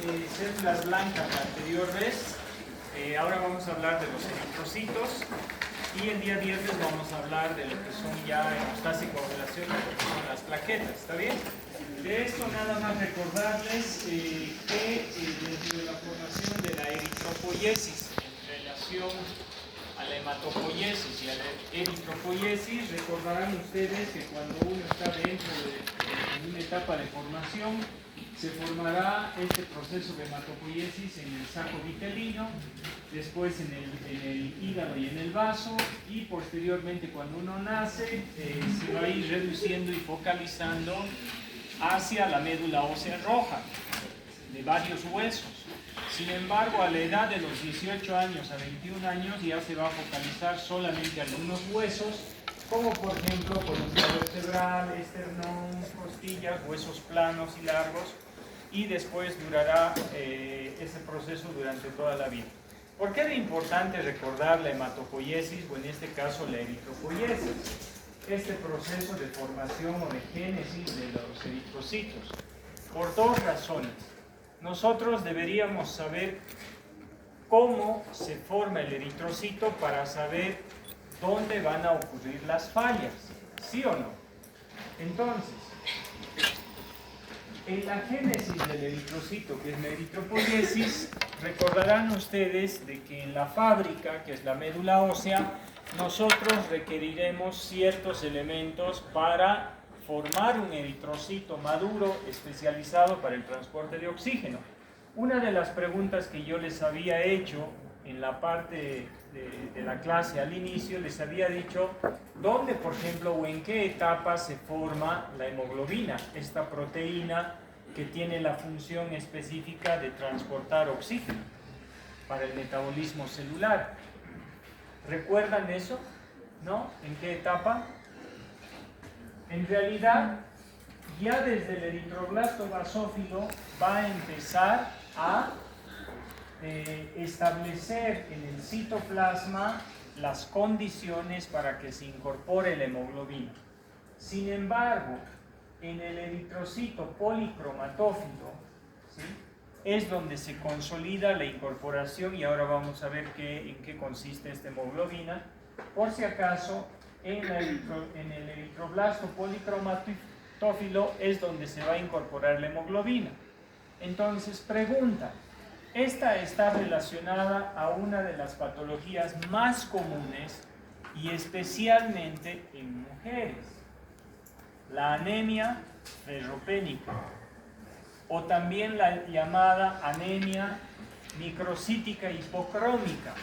células blancas la anterior vez. Ahora vamos a hablar de los eritrocitos y el día viernes vamos a hablar de lo que son ya hemostasa y coagulación, de lo que son las plaquetas. ¿Está bien? De esto nada más recordarles que desde la formación de la eritropoiesis en relación a la hematopoiesis y a la eritropoiesis, recordarán ustedes que cuando uno está dentro de una etapa de formación, se formará este proceso de hematopoiesis en el saco vitelino, después en el hígado y en el vaso, y posteriormente cuando uno nace se va a ir reduciendo y focalizando hacia la médula ósea roja de varios huesos. Sin embargo, a la edad de los 18 años a 21 años ya se va a focalizar solamente algunos huesos, como por ejemplo columna vertebral, esternón, costillas, huesos planos y largos, y después durará ese proceso durante toda la vida. ¿Por qué es importante recordar la hematopoiesis o en este caso la eritropoiesis? Este proceso de formación o de génesis de los eritrocitos. Por dos razones. Nosotros deberíamos saber cómo se forma el eritrocito para saber dónde van a ocurrir las fallas, ¿sí o no? Entonces, en la génesis del eritrocito, que es la eritropoiesis, recordarán ustedes de que en la fábrica, que es la médula ósea, nosotros requeriremos ciertos elementos para formar un eritrocito maduro especializado para el transporte de oxígeno. Una de las preguntas que yo les había hecho en la parte de la clase al inicio, les había dicho dónde, por ejemplo, o en qué etapa se forma la hemoglobina, esta proteína que tiene la función específica de transportar oxígeno para el metabolismo celular. ¿Recuerdan eso? ¿No? ¿En qué etapa? En realidad, ya desde el eritroblasto basófilo va a empezar a establecer en el citoplasma las condiciones para que se incorpore la hemoglobina. Sin embargo, en el eritrocito policromatófilo, ¿sí?, es donde se consolida la incorporación, y ahora vamos a ver en qué consiste esta hemoglobina. Por si acaso, en el eritroblasto policromatófilo es donde se va a incorporar la hemoglobina. Entonces, pregunta, esta está relacionada a una de las patologías más comunes y especialmente en mujeres, la anemia ferropénica, o también la llamada anemia microcítica hipocrómica.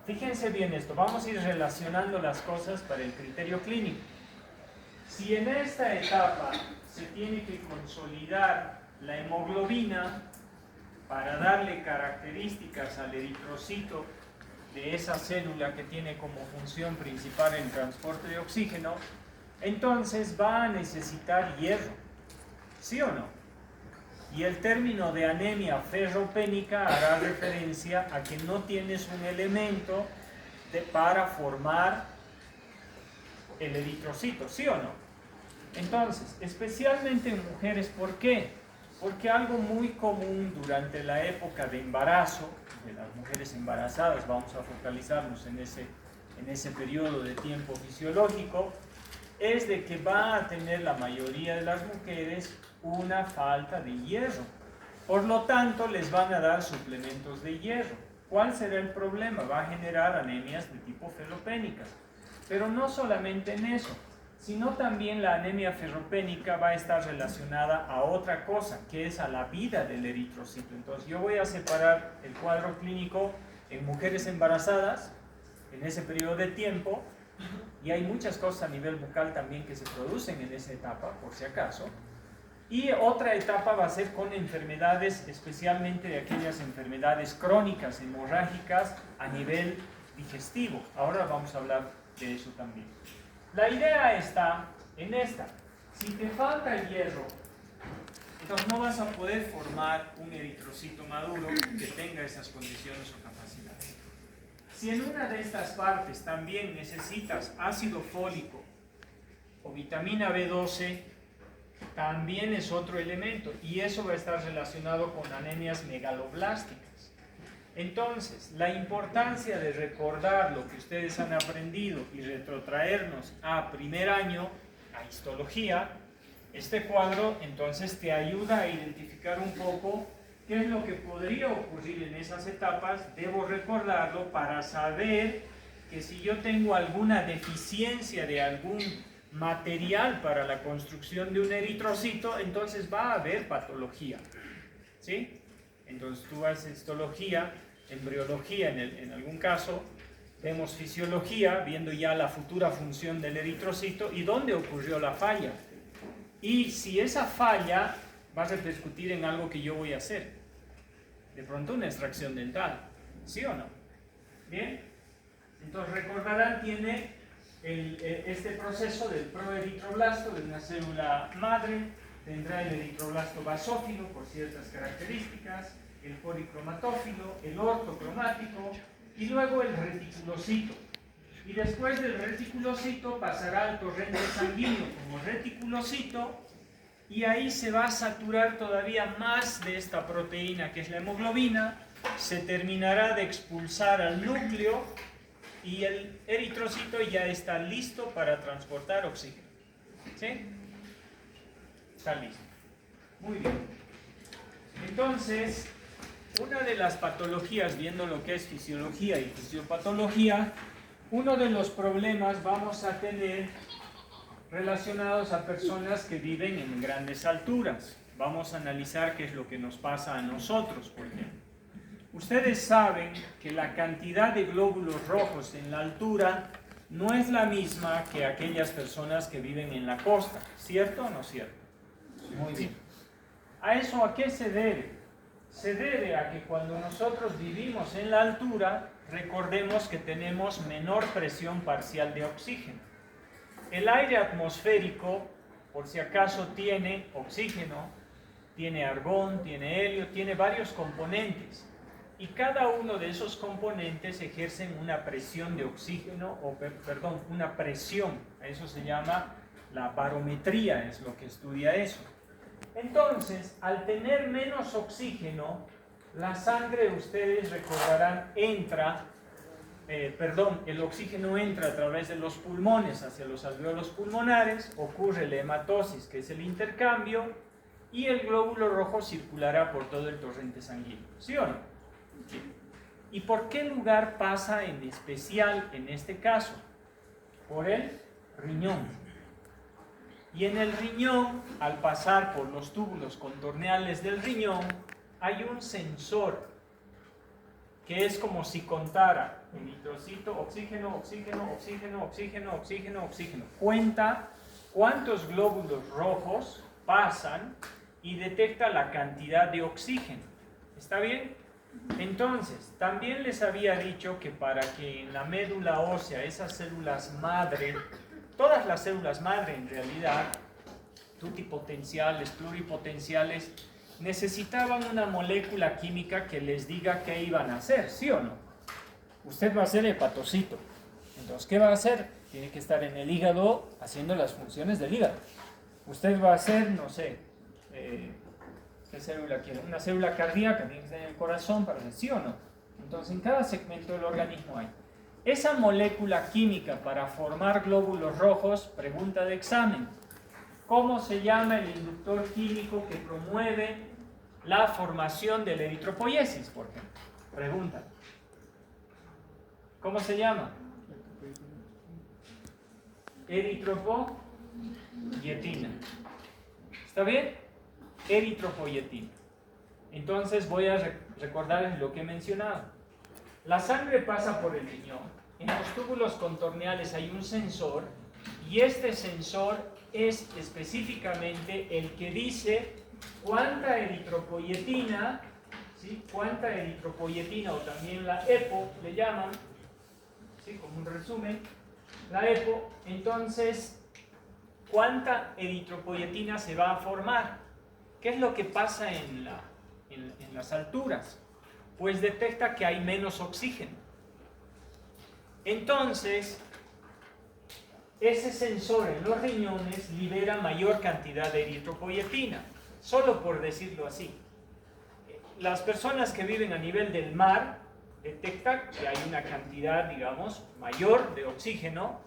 Fíjense bien esto, vamos a ir relacionando las cosas para el criterio clínico. Si en esta etapa se tiene que consolidar la hemoglobina para darle características al eritrocito de esa célula que tiene como función principal el transporte de oxígeno, entonces va a necesitar hierro, ¿sí o no? Y el término de anemia ferropénica hará referencia a que no tienes un elemento para formar el eritrocito, ¿sí o no? Entonces, especialmente en mujeres, ¿por qué? Porque algo muy común durante la época de embarazo, de las mujeres embarazadas, vamos a focalizarnos en ese periodo de tiempo fisiológico, es de que va a tener la mayoría de las mujeres una falta de hierro. Por lo tanto, les van a dar suplementos de hierro. ¿Cuál será el problema? Va a generar anemias de tipo ferropénicas. Pero no solamente en eso, sino también la anemia ferropénica va a estar relacionada a otra cosa, que es a la vida del eritrocito. Entonces, yo voy a separar el cuadro clínico en mujeres embarazadas, en ese periodo de tiempo, y hay muchas cosas a nivel bucal también que se producen en esa etapa, por si acaso. Y otra etapa va a ser con enfermedades, especialmente de aquellas enfermedades crónicas, hemorrágicas a nivel digestivo. Ahora vamos a hablar de eso también. La idea está en esta. Si te falta el hierro, entonces no vas a poder formar un eritrocito maduro que tenga esas condiciones o capacidades. Si en una de estas partes también necesitas ácido fólico o vitamina B12, también es otro elemento, y eso va a estar relacionado con anemias megaloblásticas. Entonces, la importancia de recordar lo que ustedes han aprendido y retrotraernos a primer año, a histología, este cuadro entonces te ayuda a identificar un poco qué es lo que podría ocurrir en esas etapas. Debo recordarlo para saber que si yo tengo alguna deficiencia de algún material para la construcción de un eritrocito, entonces va a haber patología, ¿sí? Entonces tú haces histología, embriología en algún caso, vemos fisiología, viendo ya la futura función del eritrocito y dónde ocurrió la falla. Y si esa falla va a repercutir en algo que yo voy a hacer, de pronto una extracción dental, ¿sí o no? Bien, entonces recordarán, tiene este proceso del proeritroblasto, de una célula madre, tendrá el eritroblasto basófilo por ciertas características, el poricromatófilo, el ortocromático y luego el reticulocito. Y después del reticulocito pasará al torrente sanguíneo como reticulocito, y ahí se va a saturar todavía más de esta proteína que es la hemoglobina, se terminará de expulsar al núcleo y el eritrocito ya está listo para transportar oxígeno. ¿Sí? Está listo. Muy bien. Entonces, una de las patologías, viendo lo que es fisiología y fisiopatología, uno de los problemas vamos a tener relacionados a personas que viven en grandes alturas. Vamos a analizar qué es lo que nos pasa a nosotros, por ejemplo. Ustedes saben que la cantidad de glóbulos rojos en la altura no es la misma que aquellas personas que viven en la costa, ¿cierto o no cierto? Muy bien. ¿A eso a qué se debe? Se debe a que cuando nosotros vivimos en la altura, recordemos que tenemos menor presión parcial de oxígeno. El aire atmosférico, por si acaso, tiene oxígeno, tiene argón, tiene helio, tiene varios componentes. Y cada uno de esos componentes ejercen una presión de oxígeno, una presión. A eso se llama la barometría, es lo que estudia eso. Entonces, al tener menos oxígeno, la sangre, ustedes recordarán, el oxígeno entra a través de los pulmones hacia los alvéolos pulmonares, ocurre la hematosis, que es el intercambio, y el glóbulo rojo circulará por todo el torrente sanguíneo. ¿Sí o no? Sí. ¿Y por qué lugar pasa en especial en este caso? Por el riñón. Y en el riñón, al pasar por los túbulos contorneales del riñón, hay un sensor que es como si contara eritrocito, oxígeno, oxígeno, oxígeno, oxígeno, oxígeno, oxígeno. Cuenta cuántos glóbulos rojos pasan y detecta la cantidad de oxígeno. ¿Está bien? Entonces, también les había dicho que para que en la médula ósea esas células madre, todas las células madre en realidad, tutipotenciales, pluripotenciales, necesitaban una molécula química que les diga qué iban a hacer, ¿sí o no? Usted va a ser hepatocito. Entonces, ¿qué va a hacer? Tiene que estar en el hígado haciendo las funciones del hígado. Usted va a ser, no sé, ¿qué célula quiere? Una célula cardíaca, tiene que estar en el corazón para hacer, ¿sí o no? Entonces, en cada segmento del organismo hay. Esa molécula química para formar glóbulos rojos, pregunta de examen. ¿Cómo se llama el inductor químico que promueve la formación de la eritropoiesis, por ejemplo? Pregunta. ¿Cómo se llama? Eritropoyetina. ¿Está bien? Eritropoyetina. Entonces voy a recordarles lo que he mencionado. La sangre pasa por el riñón. En los túbulos contorneales hay un sensor y este sensor es específicamente el que dice cuánta eritropoyetina, ¿sí? Cuánta eritropoyetina, o también la EPO le llaman, ¿sí? Como un resumen, la EPO. Entonces, ¿cuánta eritropoyetina se va a formar? ¿Qué es lo que pasa en las alturas? Pues detecta que hay menos oxígeno. Entonces, ese sensor en los riñones libera mayor cantidad de eritropoyetina, solo por decirlo así. Las personas que viven a nivel del mar detectan que hay una cantidad, digamos, mayor de oxígeno,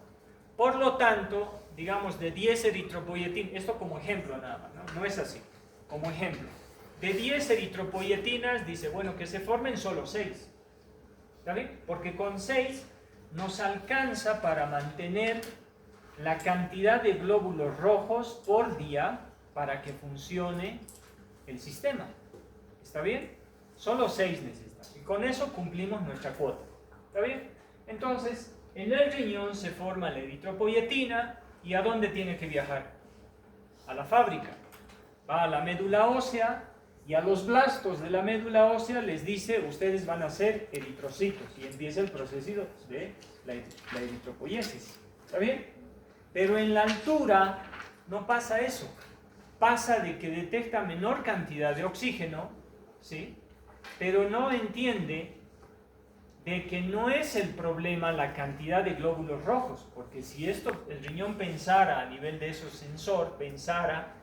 por lo tanto, digamos, de 10 eritropoyetinas, esto como ejemplo nada más, ¿no? No es así, como ejemplo, de 10 eritropoyetinas, dice, bueno, que se formen solo 6, ¿está bien? Porque con 6 nos alcanza para mantener la cantidad de glóbulos rojos por día para que funcione el sistema. ¿Está bien? Solo 6 necesitamos. Y con eso cumplimos nuestra cuota. ¿Está bien? Entonces, en el riñón se forma la eritropoyetina. ¿Y a dónde tiene que viajar? A la fábrica. Va a la médula ósea y a los blastos de la médula ósea les dice, ustedes van a ser eritrocitos. Y empieza el proceso de la eritropoiesis. ¿Está bien? Pero en la altura no pasa eso. Pasa de que detecta menor cantidad de oxígeno, ¿sí? Pero no entiende de que no es el problema la cantidad de glóbulos rojos, porque si esto, el riñón pensara a nivel de esos sensor, pensara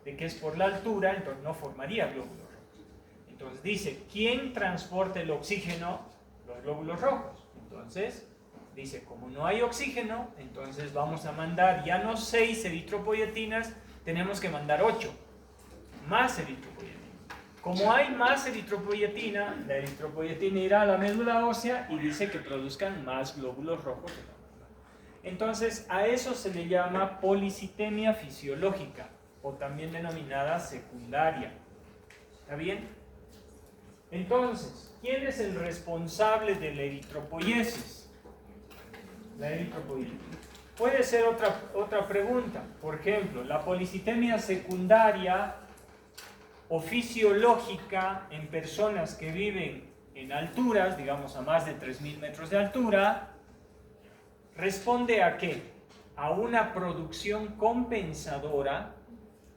de que es por la altura, entonces no formaría glóbulos rojos. Entonces dice, ¿quién transporta el oxígeno? Los glóbulos rojos. Entonces dice, como no hay oxígeno, entonces vamos a mandar ya no 6 eritropoyetinas, tenemos que mandar 8 más eritropoyetina. Como hay más eritropoyetina, la eritropoyetina irá a la médula ósea y dice que produzcan más glóbulos rojos. Entonces a eso se le llama policitemia fisiológica o también denominada secundaria. ¿Está bien? Entonces, ¿quién es el responsable de la eritropoiesis? La eritropoiesis. Puede ser otra pregunta. Por ejemplo, la policitemia secundaria o fisiológica en personas que viven en alturas, digamos a más de 3.000 metros de altura, responde a ¿qué? A una producción compensadora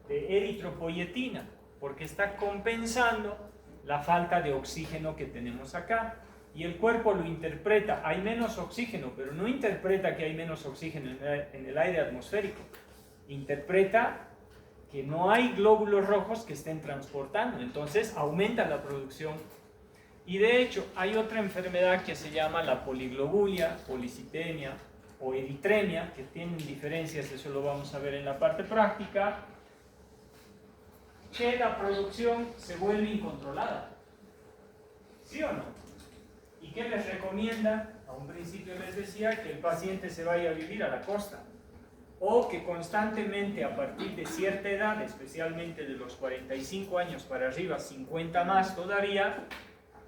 de eritropoyetina, porque está compensando la falta de oxígeno que tenemos acá. Y el cuerpo lo interpreta, hay menos oxígeno, pero no interpreta que hay menos oxígeno en el aire atmosférico. Interpreta que no hay glóbulos rojos que estén transportando, entonces aumenta la producción. Y de hecho hay otra enfermedad que se llama la poliglobulia, policitemia o eritremia, que tienen diferencias, eso lo vamos a ver en la parte práctica, que la producción se vuelve incontrolada. ¿Sí o no? ¿Y qué les recomienda? A un principio les decía que el paciente se vaya a vivir a la costa, o que constantemente a partir de cierta edad, especialmente de los 45 años para arriba, 50 más todavía,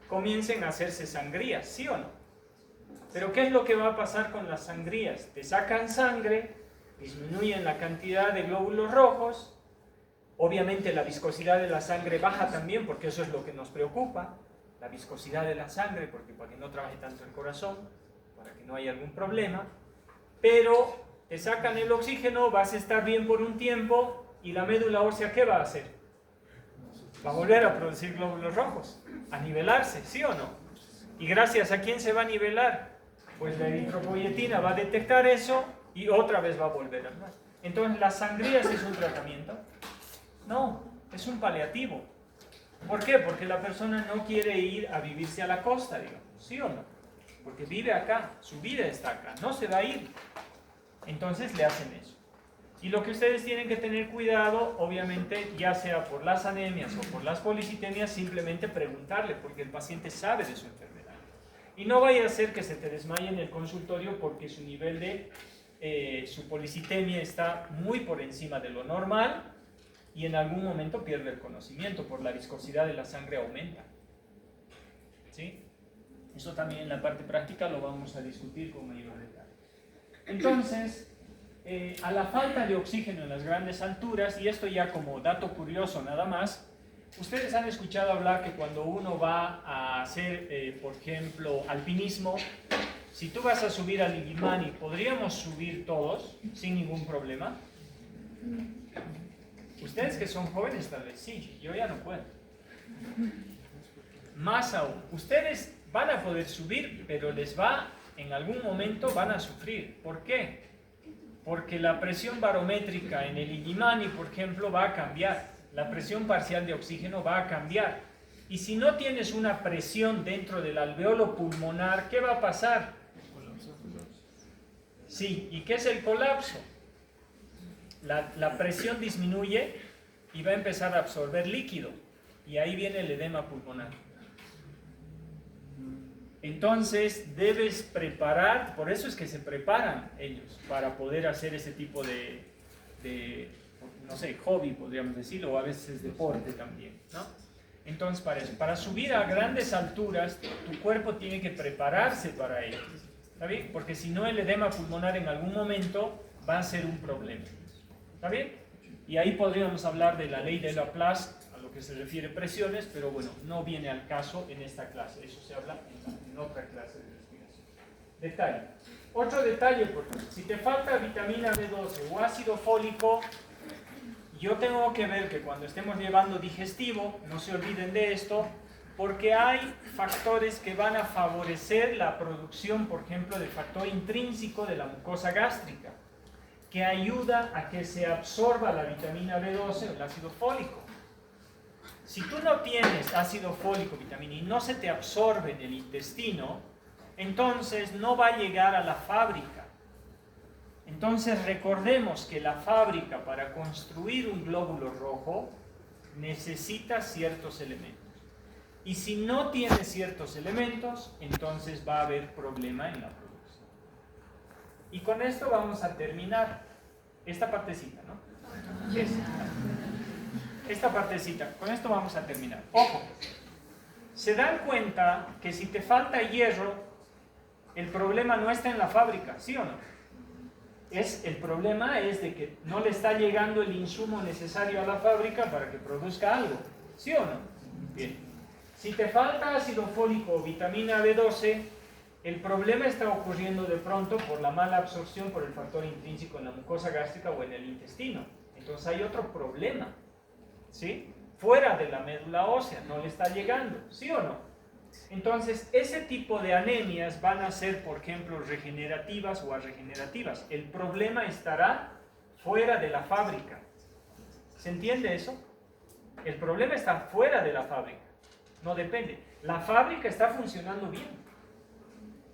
comiencen a hacerse sangrías, ¿sí o no? Pero ¿qué es lo que va a pasar con las sangrías? Te sacan sangre, disminuyen la cantidad de glóbulos rojos, obviamente la viscosidad de la sangre baja también, porque eso es lo que nos preocupa, la viscosidad de la sangre, porque para que no trabaje tanto el corazón, para que no haya algún problema, pero te sacan el oxígeno, vas a estar bien por un tiempo, y la médula ósea, ¿qué va a hacer? Va a volver a producir glóbulos rojos, a nivelarse, ¿sí o no? ¿Y gracias a quién se va a nivelar? Pues la eritropoyetina va a detectar eso y otra vez va a volver a hablar. Entonces, ¿las sangrías es un tratamiento? No, es un paliativo. ¿Por qué? Porque la persona no quiere ir a vivirse a la costa, digamos, ¿sí o no? Porque vive acá, su vida está acá, no se va a ir. Entonces le hacen eso. Y lo que ustedes tienen que tener cuidado, obviamente, ya sea por las anemias o por las policitemias, simplemente preguntarle, porque el paciente sabe de su enfermedad. Y no vaya a ser que se te desmaye en el consultorio porque su nivel de su policitemia está muy por encima de lo normal y en algún momento pierde el conocimiento, por la viscosidad de la sangre aumenta. ¿Sí? Eso también en la parte práctica lo vamos a discutir con mayor detalle. Entonces, a la falta de oxígeno en las grandes alturas, y esto ya como dato curioso nada más, ustedes han escuchado hablar que cuando uno va a hacer, por ejemplo, alpinismo, si tú vas a subir al Illimani, ¿podríamos subir todos sin ningún problema? Ustedes que son jóvenes tal vez sí, yo ya no puedo. Más aún, ustedes van a poder subir, pero en algún momento van a sufrir. ¿Por qué? porque la presión barométrica en el Illimani, por ejemplo, va a cambiar. La presión parcial de oxígeno va a cambiar. Y si no tienes una presión dentro del alveolo pulmonar, ¿qué va a pasar? Sí, ¿y qué es el colapso? La presión disminuye y va a empezar a absorber líquido. Y ahí viene el edema pulmonar. Entonces debes preparar, por eso es que se preparan ellos, para poder hacer ese tipo de no sé, hobby podríamos decirlo, o a veces deporte también, ¿no? Entonces para subir a grandes alturas, tu cuerpo tiene que prepararse para ello, ¿está bien? Porque si no el edema pulmonar en algún momento va a ser un problema, ¿está bien? Y ahí podríamos hablar de la ley de Laplace, a lo que se refiere a presiones, pero bueno, no viene al caso en esta clase, eso se habla en otra clase de respiración. Detalle. Otro detalle, por ejemplo, si te falta vitamina B12 o ácido fólico, yo tengo que ver que cuando estemos llevando digestivo, no se olviden de esto, porque hay factores que van a favorecer la producción, por ejemplo, del factor intrínseco de la mucosa gástrica, que ayuda a que se absorba la vitamina B12 o el ácido fólico. Si tú no tienes ácido fólico, vitamina, y no se te absorbe en el intestino, entonces no va a llegar a la fábrica. Entonces recordemos que la fábrica, para construir un glóbulo rojo, necesita ciertos elementos. Y si no tiene ciertos elementos, entonces va a haber problema en la producción. Y con esto vamos a terminar esta partecita, ¿no? Esta partecita, con esto vamos a terminar. Ojo, se dan cuenta que si te falta hierro, el problema no está en la fábrica, ¿sí o no? El problema es de que no le está llegando el insumo necesario a la fábrica para que produzca algo, ¿sí o no? Bien. Si te falta ácido fólico o vitamina B12, el problema está ocurriendo de pronto por la mala absorción por el factor intrínseco en la mucosa gástrica o en el intestino. Entonces hay otro problema, ¿sí? Fuera de la médula ósea, no le está llegando, ¿sí o no? Entonces, ese tipo de anemias van a ser, por ejemplo, regenerativas o arregenerativas. El problema estará fuera de la fábrica. ¿Se entiende eso? El problema está fuera de la fábrica. No depende. La fábrica está funcionando bien,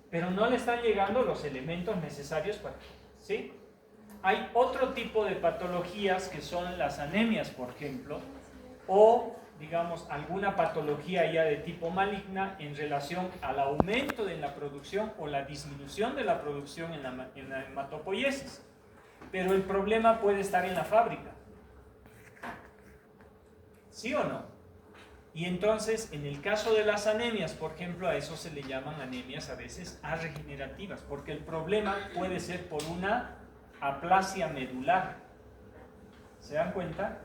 pero no le están llegando los elementos necesarios para... ¿Sí? Hay otro tipo de patologías que son las anemias, por ejemplo, o digamos, alguna patología ya de tipo maligna en relación al aumento de la producción o la disminución de la producción en la hematopoiesis. Pero el problema puede estar en la fábrica. ¿Sí o no? Y entonces, en el caso de las anemias, por ejemplo, a eso se le llaman anemias a veces arregenerativas, porque el problema puede ser por una aplasia medular. ¿Se dan cuenta?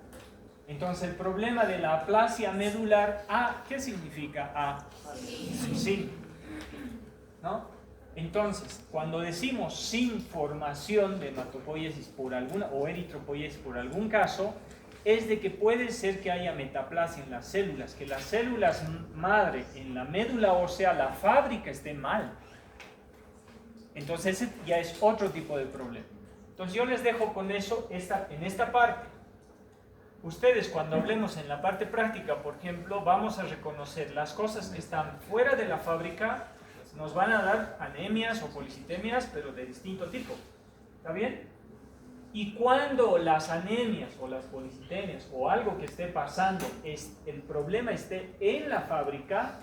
Entonces el problema de la aplasia medular, ¿qué significa? Sí, ¿no? Entonces, cuando decimos sin formación de hematopoiesis por alguna, o eritropoiesis por algún caso, es de que puede ser que haya metaplasia en las células, que las células madre en la médula ósea, la fábrica esté mal. Entonces ese ya es otro tipo de problema. Entonces yo les dejo con eso en esta parte. Ustedes, cuando hablemos en la parte práctica, por ejemplo, vamos a reconocer las cosas que están fuera de la fábrica, nos van a dar anemias o policitemias, pero de distinto tipo. ¿Está bien? Y cuando las anemias o las policitemias o algo que esté pasando, el problema esté en la fábrica,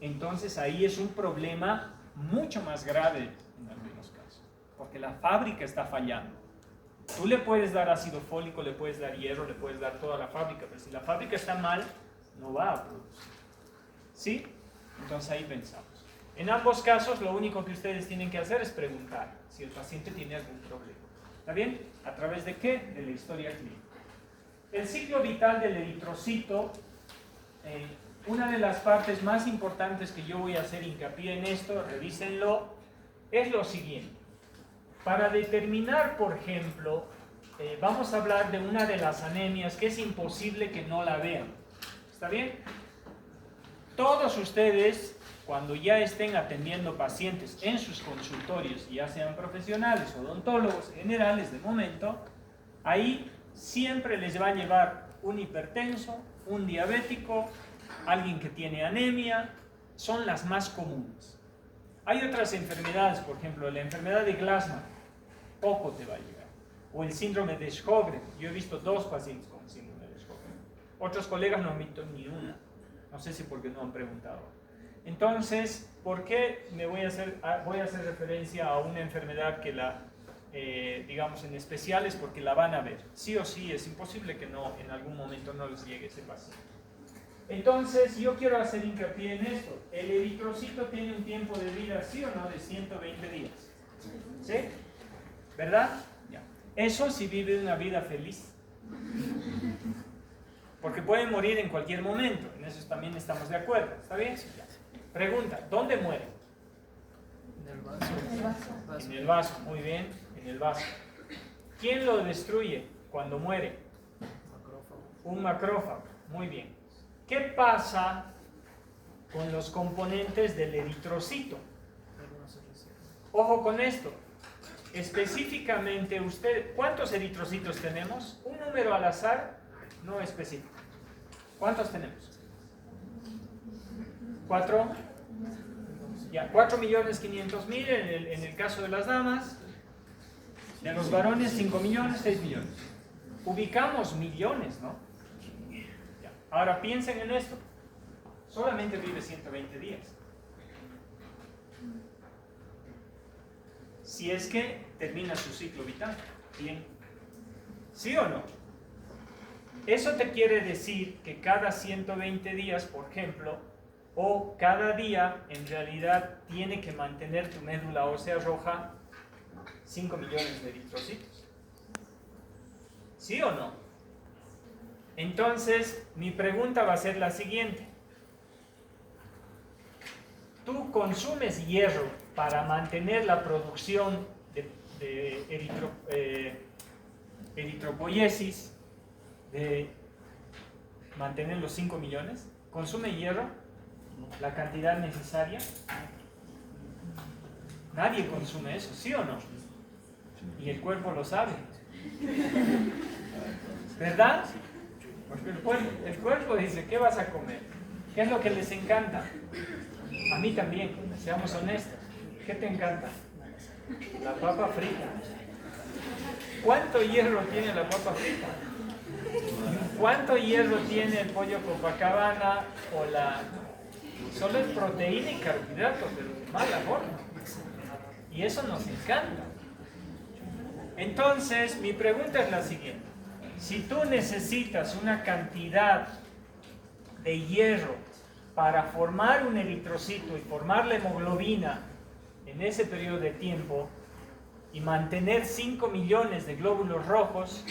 entonces ahí es un problema mucho más grave en algunos casos, porque la fábrica está fallando. Tú le puedes dar ácido fólico, le puedes dar hierro, le puedes dar toda la fábrica, pero si la fábrica está mal, no va a producir. ¿Sí? Entonces ahí pensamos. En ambos casos, lo único que ustedes tienen que hacer es preguntar si el paciente tiene algún problema. ¿Está bien? ¿A través de qué? De la historia clínica. El ciclo vital del eritrocito, una de las partes más importantes que yo voy a hacer hincapié en esto, revísenlo, es lo siguiente. Para determinar, por ejemplo, vamos a hablar de una de las anemias que es imposible que no la vean. ¿Está bien? Todos ustedes, cuando ya estén atendiendo pacientes en sus consultorios, ya sean profesionales, odontólogos, generales de momento, ahí siempre les va a llevar un hipertenso, un diabético, alguien que tiene anemia, son las más comunes. Hay otras enfermedades, por ejemplo, la enfermedad de Glassman, poco te va a llegar. O el síndrome de Sjögren, yo he visto 2 pacientes con síndrome de Sjögren. Otros colegas no han visto ni una. No sé si porque no han preguntado. Entonces, ¿por qué voy a hacer referencia a una enfermedad que digamos en especial? Es porque la van a ver. Sí o sí, es imposible que en algún momento no les llegue ese paciente. Entonces, yo quiero hacer hincapié en esto. El eritrocito tiene un tiempo de vida, ¿sí o no?, de 120 días. ¿Sí? ¿Verdad? Ya. Eso si vive una vida feliz. Porque puede morir en cualquier momento. En eso también estamos de acuerdo. ¿Está bien? Pregunta, ¿dónde muere? En el vaso. En el vaso, muy bien, en el vaso. ¿Quién lo destruye cuando muere? Macrófago. Un macrófago, muy bien. ¿Qué pasa con los componentes del eritrocito? Ojo con esto. Específicamente, ¿cuántos eritrocitos tenemos? Un número al azar, no específico. ¿Cuántos tenemos? 4. Ya, 4.500.000 en el caso de las damas. De los varones, 5 millones, 6 millones. Ubicamos millones, ¿no? Ya. Ahora piensen en esto. Solamente vive 120 días. Si es que termina su ciclo vital. Bien. ¿Sí o no? Eso te quiere decir que cada 120 días, por ejemplo, o cada día, en realidad, tiene que mantener tu médula ósea roja 5 millones de eritrocitos. ¿Sí o no? Entonces, mi pregunta va a ser la siguiente. ¿Tú consumes hierro para mantener la producción de eritropoiesis, de mantener los 5 millones? ¿Consume hierro? ¿La cantidad necesaria? Nadie consume eso, ¿sí o no? Y el cuerpo lo sabe. ¿Verdad? Porque el cuerpo dice, ¿qué vas a comer? ¿Qué es lo que les encanta? A mí también, seamos honestos. ¿Qué te encanta? La papa frita. ¿Cuánto hierro tiene la papa frita? ¿Cuánto hierro tiene el pollo Copacabana o Solo es proteína y carbohidratos, pero de mala forma. Y eso nos encanta. Entonces, mi pregunta es la siguiente. Si tú necesitas una cantidad de hierro para formar un eritrocito y formar la hemoglobina en ese periodo de tiempo y mantener 5 millones de glóbulos rojos,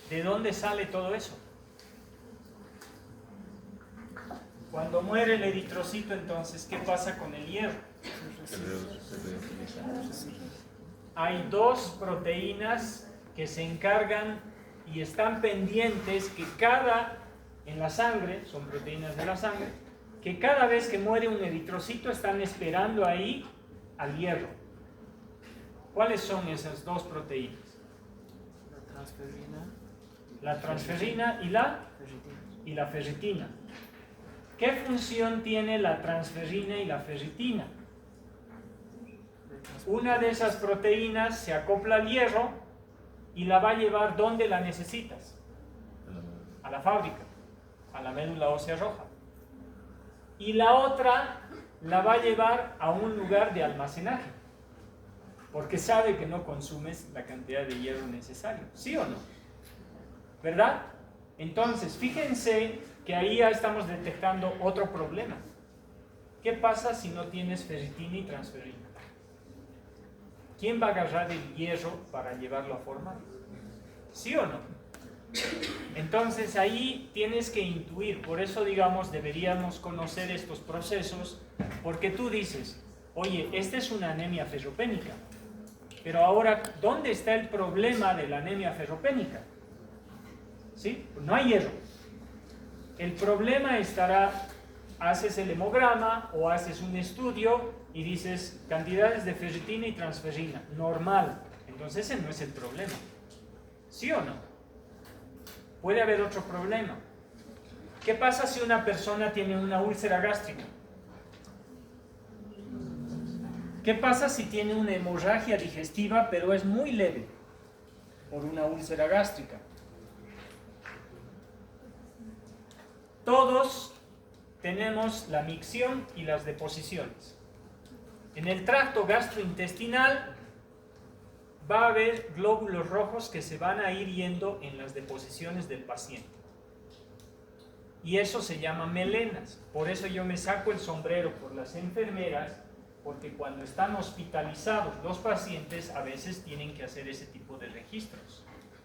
¿de dónde sale todo eso? Cuando muere el eritrocito, entonces, ¿qué pasa con el hierro? Hay 2 proteínas que se encargan y están pendientes que en la sangre, son proteínas de la sangre, que cada vez que muere un eritrocito están esperando ahí al hierro. ¿Cuáles son esas 2 proteínas? La transferrina y la ferritina. ¿Qué función tiene la transferrina y la ferritina? Una de esas proteínas se acopla al hierro y la va a llevar ¿dónde la necesitas? A la fábrica, a la médula ósea roja. Y la otra la va a llevar a un lugar de almacenaje, porque sabe que no consumes la cantidad de hierro necesario, ¿sí o no? ¿Verdad? Entonces, fíjense que ahí ya estamos detectando otro problema. ¿Qué pasa si no tienes ferritina y transferrina? ¿Quién va a agarrar el hierro para llevarlo a formar? ¿Sí o no? Entonces ahí tienes que intuir, por eso digamos deberíamos conocer estos procesos, porque tú dices, oye, esta es una anemia ferropénica, pero ahora, ¿dónde está el problema de la anemia ferropénica? ¿Sí? No hay hierro. El problema estará haces el hemograma o haces un estudio y dices cantidades de ferritina y transferrina, normal. Entonces ese no es el problema. ¿Sí o no? Puede haber otro problema. ¿Qué pasa si una persona tiene una úlcera gástrica? ¿Qué pasa si tiene una hemorragia digestiva pero es muy leve por una úlcera gástrica? Todos tenemos la micción y las deposiciones. En el tracto gastrointestinal va a haber glóbulos rojos que se van a ir yendo en las deposiciones del paciente. Y eso se llama melenas. Por eso yo me saco el sombrero por las enfermeras, porque cuando están hospitalizados los pacientes a veces tienen que hacer ese tipo de registros.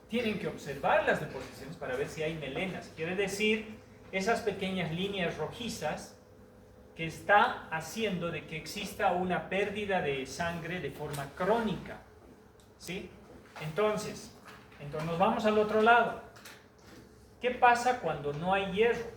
Tienen que observar las deposiciones para ver si hay melenas. Quiere decir, esas pequeñas líneas rojizas que está haciendo de que exista una pérdida de sangre de forma crónica. ¿Sí? Entonces nos vamos al otro lado. ¿Qué pasa cuando no hay hierro?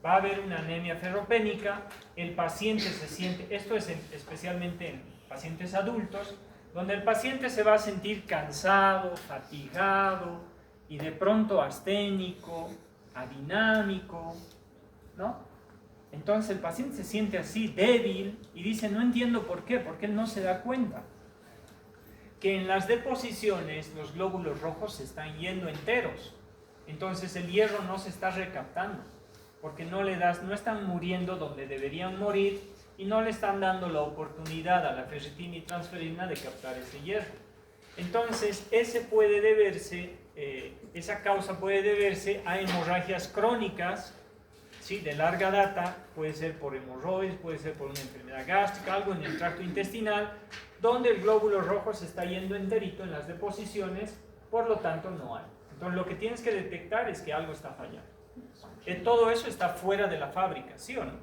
Va a haber una anemia ferropénica, el paciente se siente, esto es especialmente en pacientes adultos, donde el paciente se va a sentir cansado, fatigado y de pronto asténico, adinámico, ¿no? Entonces el paciente se siente así, débil, y dice, no entiendo por qué, porque él no se da cuenta que en las deposiciones los glóbulos rojos se están yendo enteros. Entonces el hierro no se está recaptando, porque no están muriendo donde deberían morir y no le están dando la oportunidad a la ferritina y transferina de captar ese hierro. Entonces esa causa puede deberse a hemorragias crónicas, ¿sí? De larga data, puede ser por hemorroides, puede ser por una enfermedad gástrica, algo en el tracto intestinal, donde el glóbulo rojo se está yendo enterito en las deposiciones, por lo tanto no hay. Entonces lo que tienes que detectar es que algo está fallando. Todo eso está fuera de la fábrica, ¿sí o no?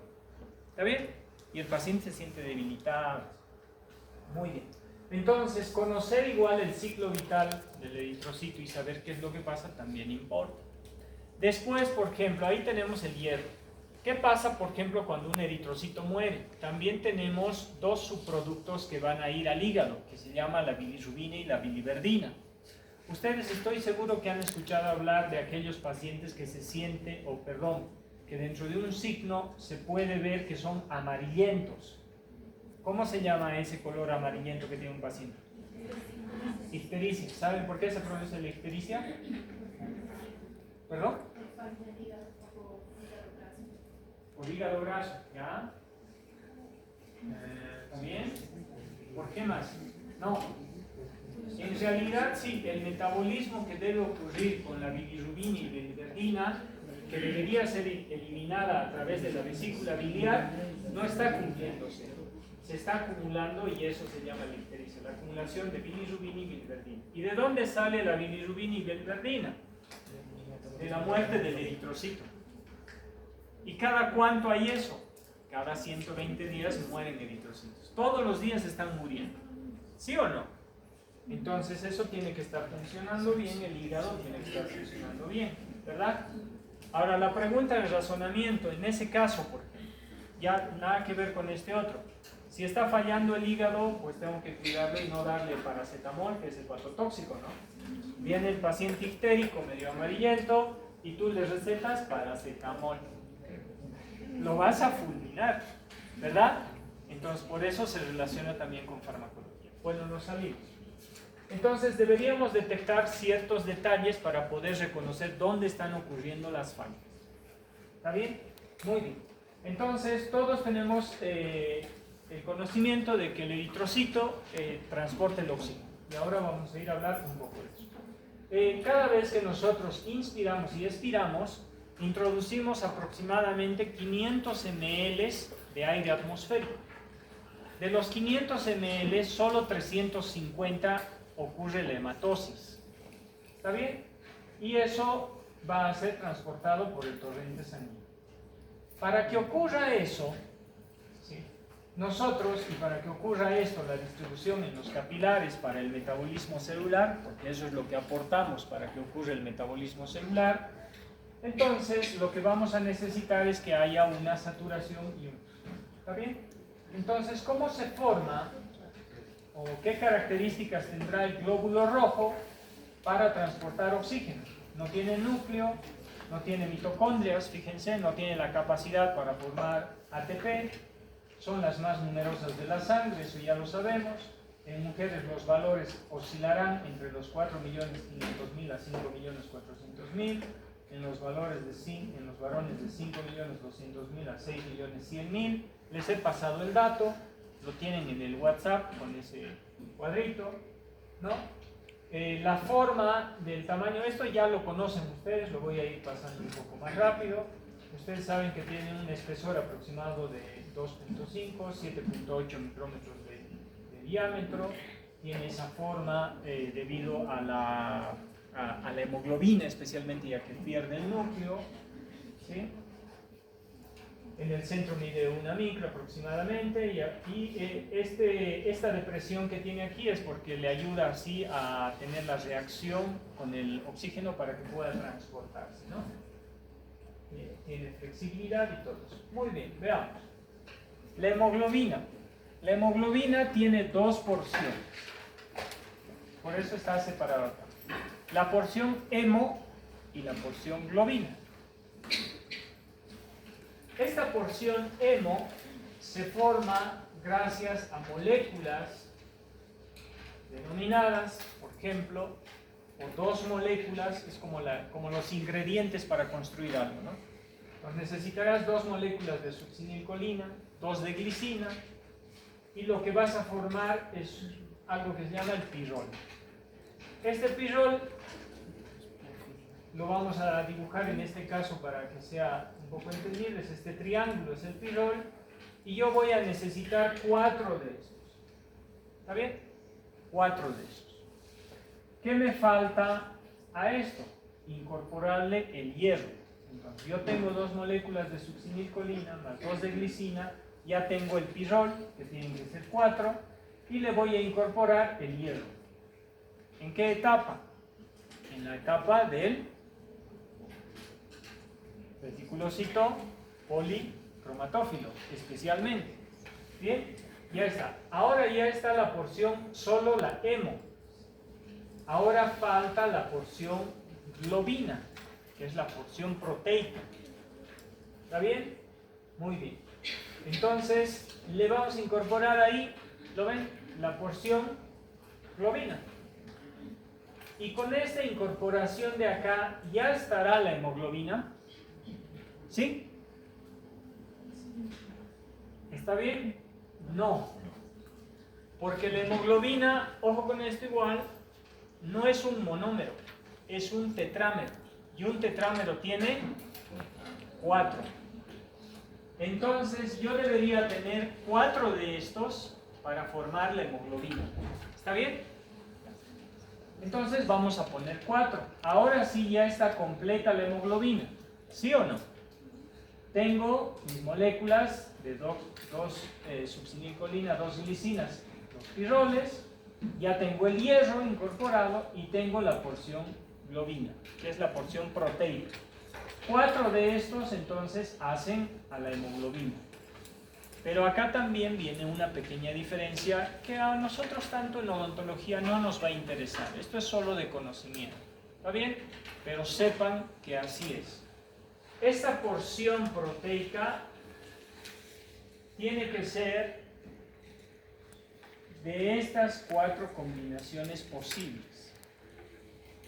¿Está bien? Y el paciente se siente debilitado. Muy bien. Entonces, conocer igual el ciclo vital del eritrocito y saber qué es lo que pasa también importa. Después, por ejemplo, ahí tenemos el hierro. ¿Qué pasa, por ejemplo, cuando un eritrocito muere? También tenemos dos subproductos que van a ir al hígado, que se llama la bilirrubina y la biliverdina. Ustedes estoy seguro que han escuchado hablar de aquellos pacientes que que dentro de un signo se puede ver que son amarillentos. ¿Cómo se llama ese color amarillento que tiene un paciente? Ictericia. ¿Saben por qué se produce la ictericia? ¿Perdón? Por hígado graso, ¿ya? ¿También? ¿Por qué más? No. En realidad sí, el metabolismo que debe ocurrir con la bilirrubina y biliverdina, que debería ser eliminada a través de la vesícula biliar, no está cumpliéndose. Se está acumulando y eso se llama la ictericia, la acumulación de bilirrubina y biliverdina. ¿Y de dónde sale la bilirrubina y biliverdina? De la muerte del eritrocito. ¿Y cada cuánto hay eso? Cada 120 días mueren eritrocitos. Todos los días están muriendo. ¿Sí o no? Entonces eso tiene que estar funcionando bien, el hígado tiene que estar funcionando bien, ¿verdad? Ahora la pregunta del razonamiento, en ese caso, porque ya nada que ver con este otro. Si está fallando el hígado, pues tengo que cuidarlo y no darle paracetamol, que es hepatotóxico, ¿no? Viene el paciente ictérico, medio amarillento, y tú le recetas paracetamol. Lo vas a fulminar, ¿verdad? Entonces por eso se relaciona también con farmacología. Bueno, nos salimos. Entonces deberíamos detectar ciertos detalles para poder reconocer dónde están ocurriendo las fallas. ¿Está bien? Muy bien. Entonces todos tenemos el conocimiento de que el eritrocito transporta el oxígeno. Y ahora vamos a ir a hablar un poco de eso. Cada vez que nosotros inspiramos y expiramos, introducimos aproximadamente 500 ml de aire atmosférico. De los 500 ml, solo 350 ocurre la hematosis. ¿Está bien? Y eso va a ser transportado por el torrente sanguíneo. Para que ocurra eso, ¿sí? Nosotros, y para que ocurra esto, la distribución en los capilares para el metabolismo celular, porque eso es lo que aportamos para que ocurra el metabolismo celular, Entonces, lo que vamos a necesitar es que haya una saturación y un... ¿Está bien? Entonces, ¿cómo se forma o qué características tendrá el glóbulo rojo para transportar oxígeno? No tiene núcleo, no tiene mitocondrias, fíjense, no tiene la capacidad para formar ATP, son las más numerosas de la sangre, eso ya lo sabemos. En mujeres los valores oscilarán entre los 4.500.000 a 5.400.000, en los varones de 5.200.000 a 6.100.000. Les he pasado el dato, lo tienen en el WhatsApp con ese cuadrito, ¿no? La forma del tamaño, esto ya lo conocen ustedes, lo voy a ir pasando un poco más rápido. Ustedes saben que tiene un espesor aproximado de 2.5, 7.8 micrómetros de diámetro. Tiene esa forma debido a la hemoglobina, especialmente ya que pierde el núcleo, ¿sí? En el centro mide 1 micro aproximadamente, y esta depresión que tiene aquí es porque le ayuda así a tener la reacción con el oxígeno para que pueda transportarse, ¿no? Tiene flexibilidad y todo eso. Muy bien, veamos. La hemoglobina. La hemoglobina tiene dos porciones, por eso está separado acá. La porción hemo y la porción globina. Esta porción hemo se forma gracias a moléculas denominadas, por ejemplo, o dos moléculas, es como los ingredientes para construir algo, ¿no? Entonces necesitarás dos moléculas de succinilcolina, dos de glicina, y lo que vas a formar es algo que se llama el pirrol. Este pirrol lo vamos a dibujar en este caso para que sea un poco entendible. Este triángulo es el pirrol y yo voy a necesitar 4 de estos. ¿Está bien? 4 de estos. ¿Qué me falta a esto? Incorporarle el hierro. Entonces yo tengo 2 moléculas de succinilcolina más 2 de glicina, ya tengo el pirrol, que tienen que ser 4, y le voy a incorporar el hierro. ¿En qué etapa? En la etapa del reticulocito policromatófilo, especialmente. Bien, ya está. Ahora ya está la porción, solo la hemo. Ahora falta la porción globina, que es la porción proteica. ¿Está bien? Muy bien. Entonces, le vamos a incorporar ahí, ¿lo ven? La porción globina. Y con esta incorporación de acá, ya estará la hemoglobina. ¿Sí? ¿Está bien? No. Porque la hemoglobina, ojo con esto igual, no es un monómero, es un tetrámero. Y un tetrámero tiene 4. Entonces yo debería tener 4 de estos para formar la hemoglobina. ¿Está bien? Entonces vamos a poner 4. Ahora sí ya está completa la hemoglobina. ¿Sí o no? Tengo mis moléculas de 2 succinilcolina, 2 glicinas, 2 pirroles. Ya tengo el hierro incorporado y tengo la porción globina, que es la porción proteica. 4 de estos entonces hacen a la hemoglobina. Pero acá también viene una pequeña diferencia que a nosotros tanto en la odontología no nos va a interesar. Esto es solo de conocimiento. ¿Está bien? Pero sepan que así es. Esta porción proteica tiene que ser de estas 4 combinaciones posibles.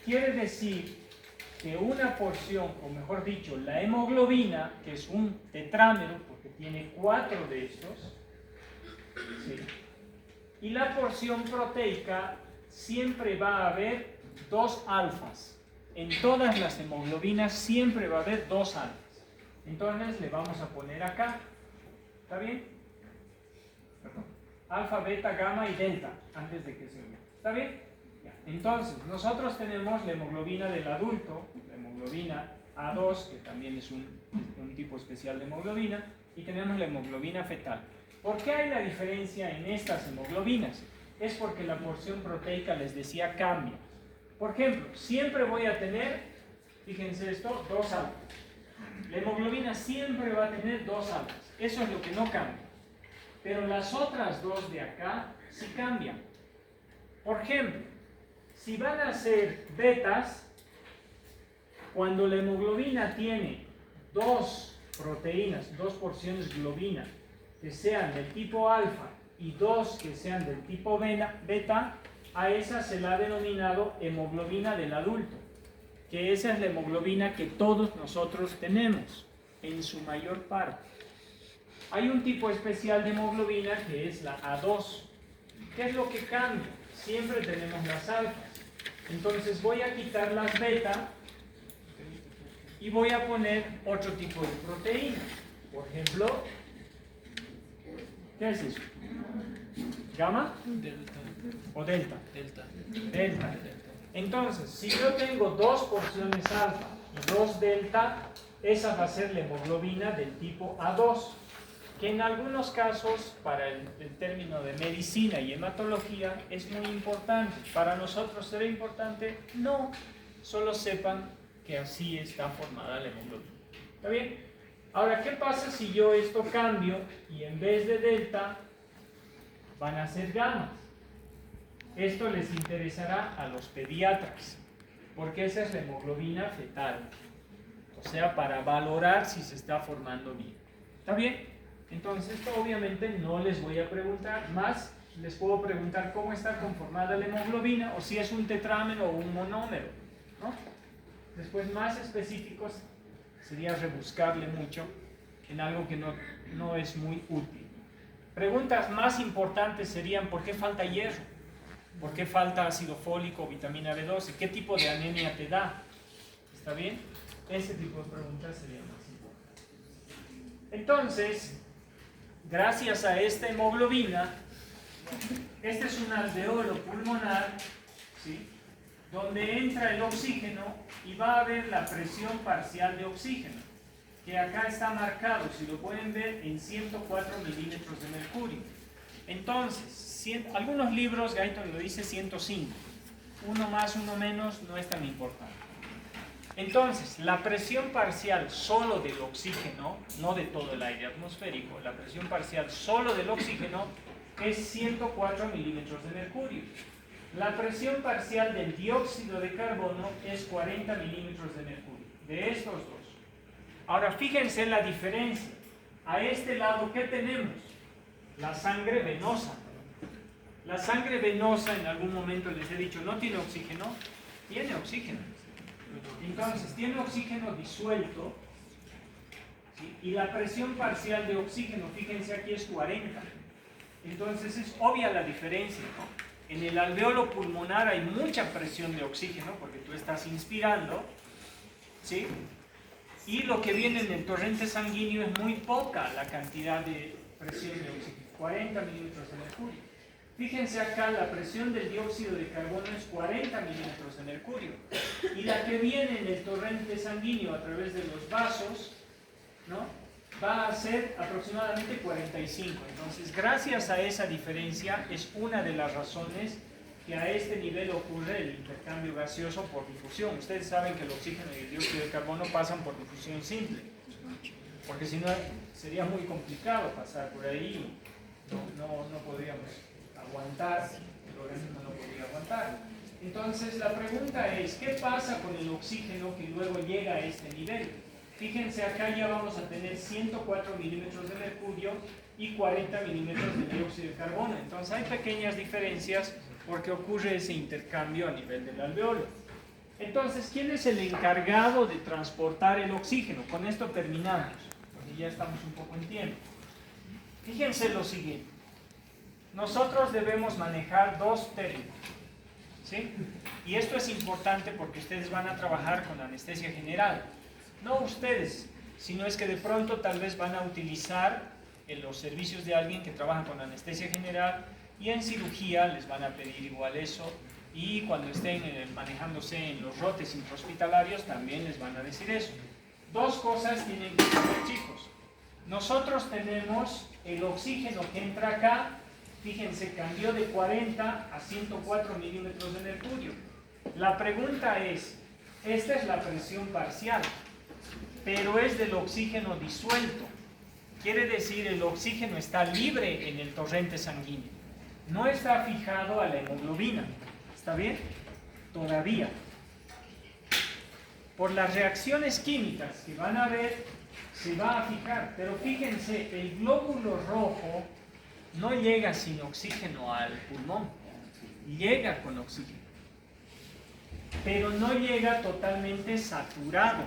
Quiere decir que una porción, o mejor dicho, la hemoglobina, que es un tetrámero, porque tiene 4 de estos, ¿sí? Y la porción proteica siempre va a haber 2 alfas. En todas las hemoglobinas siempre va a haber 2 alfas. Entonces le vamos a poner acá. ¿Está bien? Perdón. Alfa, beta, gamma y delta, antes de que se vea. ¿Está bien? Entonces, nosotros tenemos la hemoglobina del adulto, la hemoglobina A2, que también es un tipo especial de hemoglobina, y tenemos la hemoglobina fetal. ¿Por qué hay la diferencia en estas hemoglobinas? Es porque la porción proteica, les decía, cambia. Por ejemplo, siempre voy a tener Fíjense esto, 2 alfas. La hemoglobina siempre va a tener 2 alfas. Eso es lo que no cambia. Pero las otras 2 de acá sí cambian. Por ejemplo, si van a ser betas, cuando la hemoglobina tiene 2 proteínas, 2 porciones globina, que sean del tipo alfa y 2 que sean del tipo beta, a esa se la ha denominado hemoglobina del adulto, que esa es la hemoglobina que todos nosotros tenemos, en su mayor parte. Hay un tipo especial de hemoglobina que es la A2. ¿Qué es lo que cambia? Siempre tenemos las alfas. Entonces voy a quitar las beta y voy a poner otro tipo de proteína. Por ejemplo, ¿qué es eso? ¿Gamma? Delta. ¿O delta? Delta. Delta. Entonces, si yo tengo 2 porciones alfa y 2 delta, esa va a ser la hemoglobina del tipo A2, que en algunos casos, para el término de medicina y hematología, es muy importante. ¿Para nosotros será importante? No. Solo sepan que así está formada la hemoglobina. ¿Está bien? Ahora, ¿qué pasa si yo esto cambio y en vez de delta van a ser gamas? Esto les interesará a los pediatras, porque esa es la hemoglobina fetal. O sea, para valorar si se está formando bien. ¿Está bien? Entonces, esto obviamente no les voy a preguntar, más les puedo preguntar cómo está conformada la hemoglobina o si es un tetrámero o un monómero, ¿no? Después, más específicos, sería rebuscarle mucho en algo que no es muy útil. Preguntas más importantes serían: ¿por qué falta hierro? ¿Por qué falta ácido fólico o vitamina B12? ¿Qué tipo de anemia te da? ¿Está bien? Ese tipo de preguntas serían más importantes. Entonces, gracias a esta hemoglobina, este es un alveolo pulmonar, ¿sí?, donde entra el oxígeno y va a haber la presión parcial de oxígeno, que acá está marcado, si lo pueden ver, en 104 milímetros de mercurio. Entonces, algunos libros, Guyton lo dice 105, uno más, uno menos, no es tan importante. Entonces, la presión parcial solo del oxígeno, no de todo el aire atmosférico, la presión parcial solo del oxígeno es 104 milímetros de mercurio. La presión parcial del dióxido de carbono es 40 milímetros de mercurio, de estos dos. Ahora, fíjense la diferencia. A este lado, ¿qué tenemos? La sangre venosa. La sangre venosa, en algún momento les he dicho, no tiene oxígeno, tiene oxígeno. Entonces, tiene oxígeno disuelto, ¿sí?, y la presión parcial de oxígeno, fíjense aquí, es 40. Entonces, es obvia la diferencia, ¿no? En el alveolo pulmonar hay mucha presión de oxígeno, porque tú estás inspirando, ¿sí?, y lo que viene en el torrente sanguíneo es muy poca la cantidad de presión de oxígeno, 40 milímetros de mercurio. Fíjense acá, la presión del dióxido de carbono es 40 milímetros de mercurio. Y la que viene en el torrente sanguíneo a través de los vasos, ¿no?, va a ser aproximadamente 45. Entonces, gracias a esa diferencia, es una de las razones que a este nivel ocurre el intercambio gaseoso por difusión. Ustedes saben que el oxígeno y el dióxido de carbono pasan por difusión simple, porque si no sería muy complicado pasar por ahí, no podríamos aguantar, el organismo no podría aguantar. Entonces la pregunta es, ¿qué pasa con el oxígeno que luego llega a este nivel? Fíjense, acá ya vamos a tener 104 milímetros de mercurio y 40 milímetros de dióxido de carbono. Entonces hay pequeñas diferencias porque ocurre ese intercambio a nivel del alveolo. Entonces, ¿quién es el encargado de transportar el oxígeno? Con esto terminamos, porque ya estamos un poco en tiempo. Fíjense lo siguiente. Nosotros debemos manejar 2 términos, ¿sí? Y esto es importante porque ustedes van a trabajar con anestesia general. No ustedes, sino es que de pronto tal vez van a utilizar en los servicios de alguien que trabaja con anestesia general, y en cirugía les van a pedir igual eso, y cuando estén manejándose en los rotes intrahospitalarios también les van a decir eso. 2 cosas tienen que saber, chicos. Nosotros tenemos el oxígeno que entra acá. Fíjense, cambió de 40 a 104 milímetros de mercurio. La pregunta es, Esta es la presión parcial, pero es del oxígeno disuelto. Quiere decir, el oxígeno está libre en el torrente sanguíneo. No está fijado a la hemoglobina. ¿Está bien? Todavía. Por las reacciones químicas que van a ver, se va a fijar. Pero fíjense, el glóbulo rojo no llega sin oxígeno al pulmón. Llega con oxígeno. Pero no llega totalmente saturado.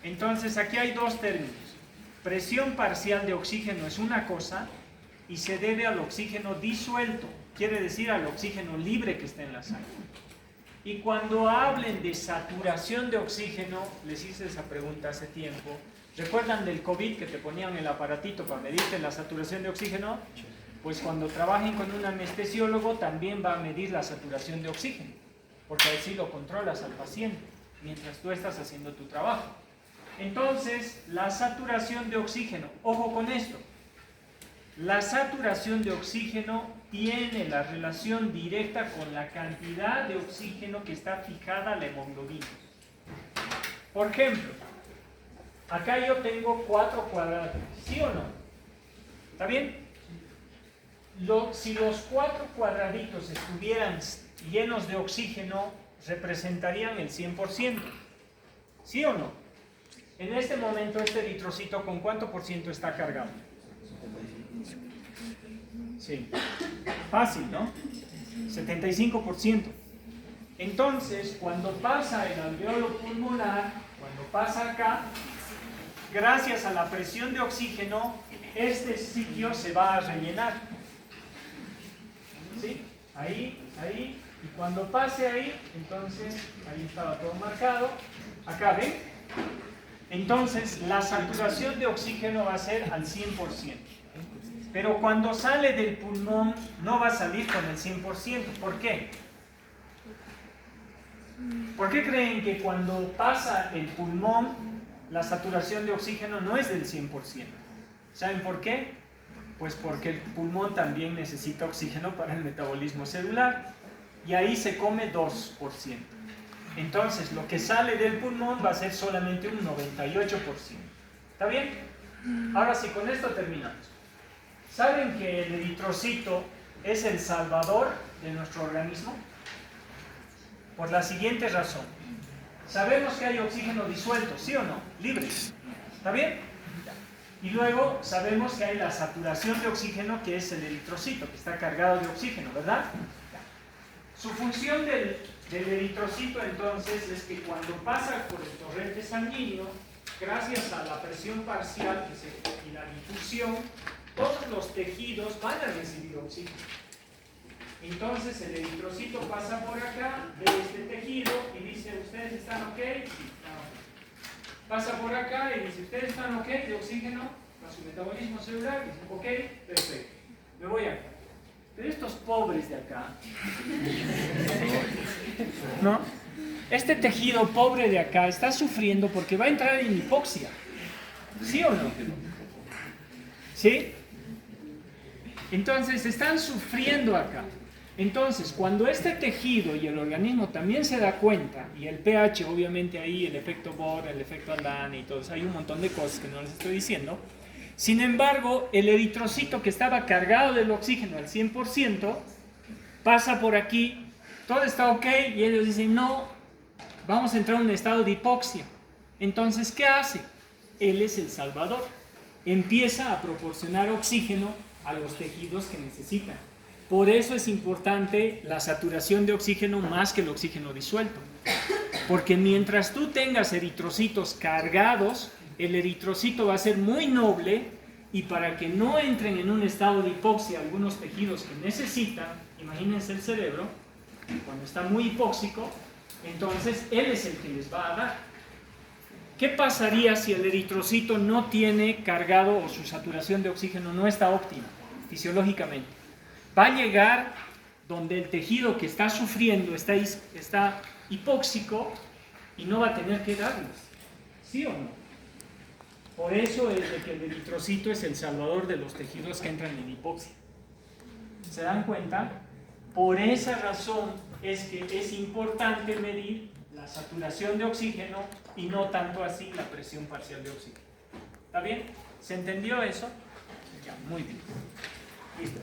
Entonces, aquí hay dos términos. Presión parcial de oxígeno es una cosa y se debe al oxígeno disuelto, quiere decir al oxígeno libre que está en la sangre. Y cuando hablen de saturación de oxígeno, les hice esa pregunta hace tiempo. ¿Recuerdan del COVID que te ponían el aparatito para medirte la saturación de oxígeno? Pues cuando trabajen con un anestesiólogo también va a medir la saturación de oxígeno, porque así lo controlas al paciente mientras tú estás haciendo tu trabajo. Entonces, la saturación de oxígeno, ojo con esto, la saturación de oxígeno tiene la relación directa con la cantidad de oxígeno que está fijada a la hemoglobina. Por ejemplo, acá yo tengo 4 cuadrados, ¿sí o no? ¿Está bien? Si los 4 cuadraditos estuvieran llenos de oxígeno, representarían el 100%, ¿sí o no? En este momento, este eritrocito, ¿con cuánto por ciento está cargado? Sí, fácil, ¿no? 75%. Entonces, cuando pasa el alveolo pulmonar, cuando pasa acá, gracias a la presión de oxígeno, este sitio se va a rellenar. ¿Sí? Ahí, y cuando pase ahí, entonces, ahí estaba todo marcado. Acá, ¿ven? Entonces, la saturación de oxígeno va a ser al 100%. Pero cuando sale del pulmón, no va a salir con el 100%. ¿Por qué? ¿Por qué creen que cuando pasa el pulmón, la saturación de oxígeno no es del 100%? ¿Saben por qué? Pues porque el pulmón también necesita oxígeno para el metabolismo celular. Y ahí se come 2%. Entonces, lo que sale del pulmón va a ser solamente un 98%. ¿Está bien? Ahora sí, con esto terminamos. ¿Saben que el eritrocito es el salvador de nuestro organismo? Por la siguiente razón. Sabemos que hay oxígeno disuelto, ¿sí o no? Libre. ¿Está bien? Y luego sabemos que hay la saturación de oxígeno, que es el eritrocito, que está cargado de oxígeno, ¿verdad? Su función del eritrocito entonces es que cuando pasa por el torrente sanguíneo, gracias a la presión parcial y la difusión, todos los tejidos van a recibir oxígeno. Entonces el eritrocito pasa por acá, ve este tejido y dice, ¿ustedes están ok? Sí, están ok. Pasa por acá y dice, ¿ustedes están ok de oxígeno para su metabolismo celular? Dicen, ok, perfecto. Me voy acá. Pero estos pobres de acá, ¿no? Este tejido pobre de acá está sufriendo porque va a entrar en hipoxia. ¿Sí o no? ¿Sí? Entonces están sufriendo acá. Entonces, cuando este tejido y el organismo también se da cuenta, y el pH, obviamente ahí, el efecto Bohr, el efecto Aldana y todo eso, hay un montón de cosas que no les estoy diciendo. Sin embargo, el eritrocito que estaba cargado del oxígeno al 100%, pasa por aquí, todo está ok, y ellos dicen, no, vamos a entrar en un estado de hipoxia. Entonces, ¿qué hace? Él es el salvador. Empieza a proporcionar oxígeno a los tejidos que necesitan. Por eso es importante la saturación de oxígeno más que el oxígeno disuelto. Porque mientras tú tengas eritrocitos cargados, el eritrocito va a ser muy noble, y para que no entren en un estado de hipoxia algunos tejidos que necesitan, imagínense el cerebro, cuando está muy hipóxico, entonces él es el que les va a dar. ¿Qué pasaría si el eritrocito no tiene cargado o su saturación de oxígeno no está óptima fisiológicamente? Va a llegar donde el tejido que está sufriendo está hipóxico y no va a tener que darles. ¿Sí o no? Por eso es de que el eritrocito es el salvador de los tejidos que entran en hipoxia. ¿Se dan cuenta? Por esa razón es que es importante medir la saturación de oxígeno y no tanto así la presión parcial de oxígeno. ¿Está bien? ¿Se entendió eso? Ya, muy bien. Listo.